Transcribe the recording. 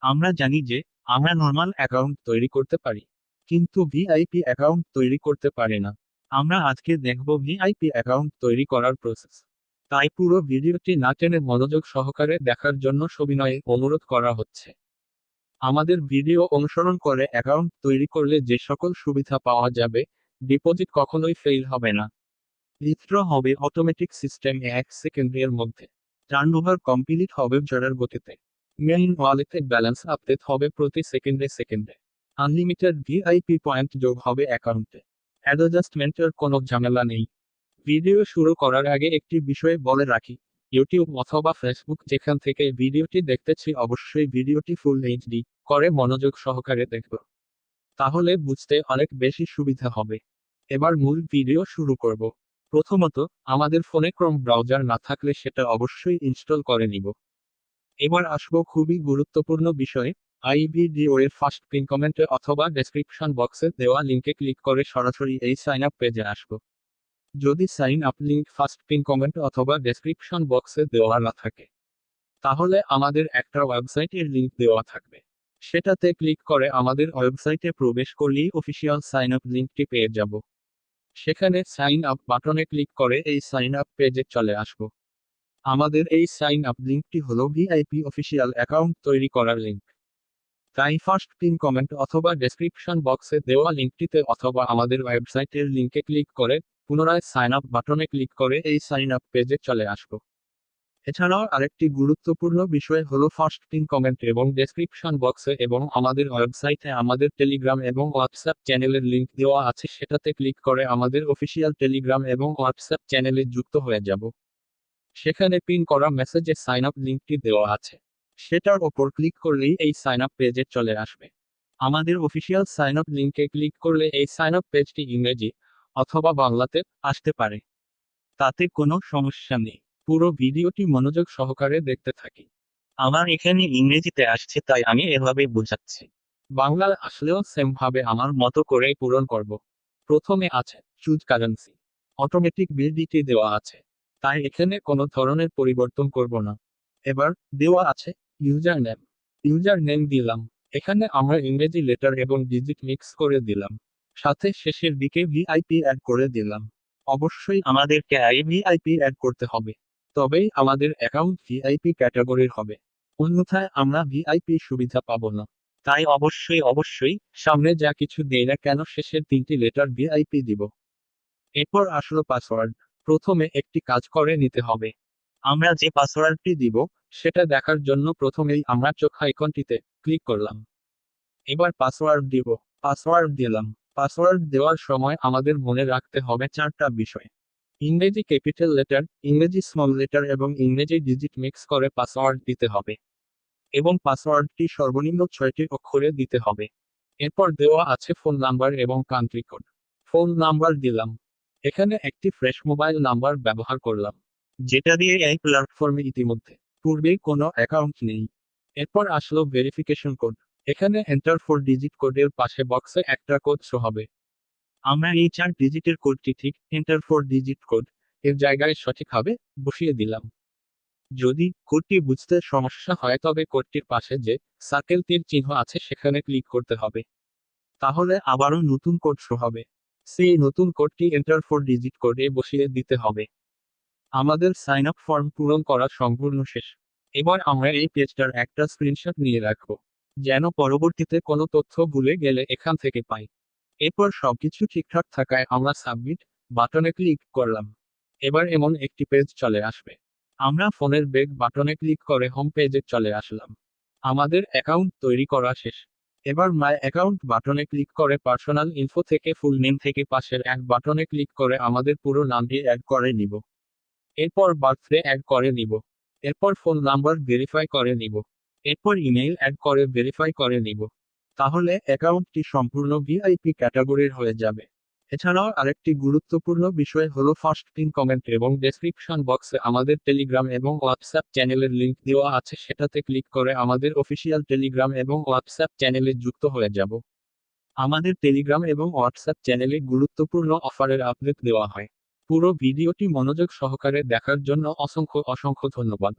আমরা জানি যে আমরা নর্মাল অ্যাকাউন্ট তৈরি করতে পারি, কিন্তু ভিআইপি অ্যাকাউন্ট তৈরি করতে পারি না। আমরা আজকে দেখব ভিআইপি অ্যাকাউন্ট তৈরি করার প্রসেস। তাই পুরো ভিডিওটি না টেনে মনোযোগ সহকারে দেখার জন্য সবিনয়ে অনুরোধ করা হচ্ছে। আমাদের ভিডিও অনুসরণ করে অ্যাকাউন্ট তৈরি করলে যে সকল সুবিধা পাওয়া যাবে, ডিপোজিট কখনোই ফেল হবে না, উইথড্র হবে অটোমেটিক সিস্টেমে 1 সেকেন্ডের মধ্যে, টার্নওভার কমপ্লিট হবে জোড়ার গতিতে, মেইন ওয়ালেটে ব্যালেন্স আপডেট হবে প্রতি সেকেন্ডে সেকেন্ডে, আনলিমিটেড ভিআইপি পয়েন্ট যোগ হবে অ্যাকাউন্টে, অ্যাডজাস্টমেন্টের কোনো ঝামেলা নেই। ভিডিও শুরু করার আগে একটি বিষয় বলে রাখি, ইউটিউব অথবা ফেসবুক যেখান থেকে ভিডিওটি দেখতেছি অবশ্যই ভিডিওটি ফুল এইচডি করে মনোযোগ সহকারে দেখব, তাহলে বুঝতে অনেক বেশি সুবিধা হবে। এবার মূল ভিডিও শুরু করব। প্রথমত, আমাদের ফোনে ক্রোম ব্রাউজার না থাকলে সেটা অবশ্যই ইনস্টল করে নিব। এবার আসবো খুবই গুরুত্বপূর্ণ বিষয়ে, আই ভিডিও এর ফার্স্ট পিন কমেন্টে অথবা ডেসক্রিপশন বক্সে দেওয়া লিঙ্কে ক্লিক করে সরাসরি এই সাইন আপ পেজে আসবো। যদি sign up link first pin comment অথবা ডেসক্রিপশন বক্সে দেওয়া না থাকে, তাহলে আমাদের একটা ওয়েবসাইটের লিঙ্ক দেওয়া থাকবে। সেটাতে ক্লিক করে আমাদের ওয়েবসাইটে প্রবেশ করলেই অফিসিয়াল সাইন আপ লিঙ্কটি পেয়ে যাব। সেখানে সাইন আপ বাটনে ক্লিক করে এই সাইন আপ পেজে চলে আসব। আমাদের এই সাইন আপ লিঙ্কটি হলো ভিআইপি অফিসিয়াল অ্যাকাউন্ট তৈরি করার লিঙ্ক। তাই ফার্স্ট পিন কমেন্ট অথবা ডেসক্রিপশন বক্সে দেওয়া লিঙ্কটিতে অথবা আমাদের ওয়েবসাইটের লিঙ্কে ক্লিক করে পুনরায় সাইন আপ বাটনে ক্লিক করে এই সাইন আপ পেজে চলে আসব। এছাড়াও আরেকটি গুরুত্বপূর্ণ বিষয় হলো ফার্স্ট পিন কমেন্ট এবং ডেসক্রিপশন বক্সে এবং আমাদের ওয়েবসাইটে আমাদের টেলিগ্রাম এবং হোয়াটসঅ্যাপ চ্যানেলের লিংক দেওয়া আছে, সেটাতে ক্লিক করে আমাদের অফিসিয়াল টেলিগ্রাম এবং হোয়াটসঅ্যাপ চ্যানেলে যুক্ত হয়ে যাব। সেখানে পিন করা মেসেজে সাইন আপ লিঙ্কটি দেওয়া আছে, সেটার ওপর ক্লিক করলেই এই সাইন আপ পেজে চলে আসবে। আমাদের অফিসিয়াল সাইন আপ লিঙ্কে ক্লিক করলে এই সাইন আপ পেজটি ইংরেজি অথবা বাংলাতে আসতে পারে, তাতে কোনো সমস্যা নেই। পুরো ভিডিওটি মনোযোগ সহকারে দেখতে থাকি। আমার এখানে ইংরেজিতে আসছে তাই আমি এভাবে বোঝাচ্ছি। বাংলায় আসলেও সেম ভাবে আমার মতো করেই পূরণ করব। প্রথমে আছে চুজ কারেন্সি, অটোমেটিক বিলডিটি দেওয়া আছে, তাই এখানে কোনো ধরনের পরিবর্তন করব না। এবার দেওয়া আছে ইউজার নেম দিলাম, এখানে আমরা ইংরেজি লেটার এবং ডিজিট মিক্স করে দিলাম, সাথে শেষের দিকে ভিআইপি অ্যাড করে দিলাম। অবশ্যই আমাদেরকে ভিআইপি অ্যাড করতে হবে, তবেই আমাদের অ্যাকাউন্ট ভিআইপি ক্যাটাগরির হবে, অন্যথায় আমরা ভিআইপি সুবিধা পাবো না। তাই অবশ্যই সামনে যা কিছু দেই না কেন শেষের 3টি লেটার ভিআইপি দিব। এরপর আসলো পাসওয়ার্ড। প্রথমে একটি কাজ করে নিতে হবে। আমরা যে পাসওয়ার্ডটি দিব সেটা দেখার জন্য প্রথমেই আমরা চোখ আইকনটিতে ক্লিক করলাম। এবার পাসওয়ার্ড দিব, পাসওয়ার্ড দিলাম। পাসওয়ার্ড দেওয়ার সময় আমাদের মনে রাখতে হবে 4টা বিষয়। ইংরেজি ক্যাপিটাল লেটার, ইংরেজি স্মল লেটার এবং ইংরেজি ডিজিট মিক্স করে পাসওয়ার্ড দিতে হবে, এবং পাসওয়ার্ডটি সর্বনিম্ন 6টি অক্ষরে দিতে হবে। এরপর দেওয়া আছে ফোন নাম্বার এবং কান্ট্রি কোড। ফোন নাম্বার দিলাম, এখানে একটি ফ্রেশ মোবাইল নাম্বার ব্যবহার করলাম, যেটা দিয়ে এই প্ল্যাটফর্মে ইতিমধ্যে পূর্বেই কোনো অ্যাকাউন্ট নেই। এরপর আসলো ভেরিফিকেশন কোড, এখানে এন্টার 4 ডিজিট কোডের পাশে বক্সে একটা কোড শো হবে। আমরা এই 4 ডিজিটের কোডটি ঠিক এন্টার 4 ডিজিট কোড এর জায়গায় সঠিকভাবে বসিয়ে দিলাম। যদি কোডটি বুঝতে সমস্যা হয় তবে কোডটির পাশে যে সার্কেল তীর চিহ্ন আছে সেখানে ক্লিক করতে হবে, তাহলে আবারও নতুন কোড শো হবে। সেই নতুন কোডটি এন্টার 4 ডিজিট কোডে বসিয়ে দিতে হবে। আমাদের সাইন আপ ফর্ম পূরণ করা সম্পূর্ণ শেষ। এবার আমরা এই পেজটার একটা স্ক্রিনশট নিয়ে রাখবো, যেন পরবর্তীতে কোনো তথ্য ভুলে গেলে এখান থেকে পাই। এরপর সবকিছু ঠিকঠাক থাকায় আমরা সাবমিট বাটনে ক্লিক করলাম। এবার এমন একটি পেজ চলে আসবে। আমরা ফোনের ব্যাক বাটনে ক্লিক করে হোম পেজে চলে আসলাম। আমাদের অ্যাকাউন্ট তৈরি করা শেষ। এবার মাই অ্যাকাউন্ট বাটনে ক্লিক করে পার্সোনাল ইনফো থেকে ফুল নেম থেকে পাশের এক বাটনে ক্লিক করে আমাদের পুরো নামটি অ্যাড করে নিব। এরপর বার্থডে অ্যাড করে নিব। এরপর ফোন নাম্বার ভেরিফাই করে নিব। এরপর ইমেইল অ্যাড করে ভেরিফাই করে নিব। তাহলে অ্যাকাউন্টটি সম্পূর্ণ ভিআইপি ক্যাটাগরির হয়ে যাবে। এছাড়াও আরেকটি গুরুত্বপূর্ণ বিষয় হলো ফার্স্ট পিন কমেন্ট এবং ডেসক্রিপশন বক্সে আমাদের টেলিগ্রাম এবং হোয়াটসঅ্যাপ চ্যানেলের লিংক দেওয়া আছে, সেটাতে ক্লিক করে আমাদের অফিসিয়াল টেলিগ্রাম এবং হোয়াটসঅ্যাপ চ্যানেলে যুক্ত হয়ে যাব। আমাদের টেলিগ্রাম এবং হোয়াটসঅ্যাপ চ্যানেলে গুরুত্বপূর্ণ অফারের আপডেট দেওয়া হয়। পুরো ভিডিওটি মনোযোগ সহকারে দেখার জন্য অসংখ্য ধন্যবাদ।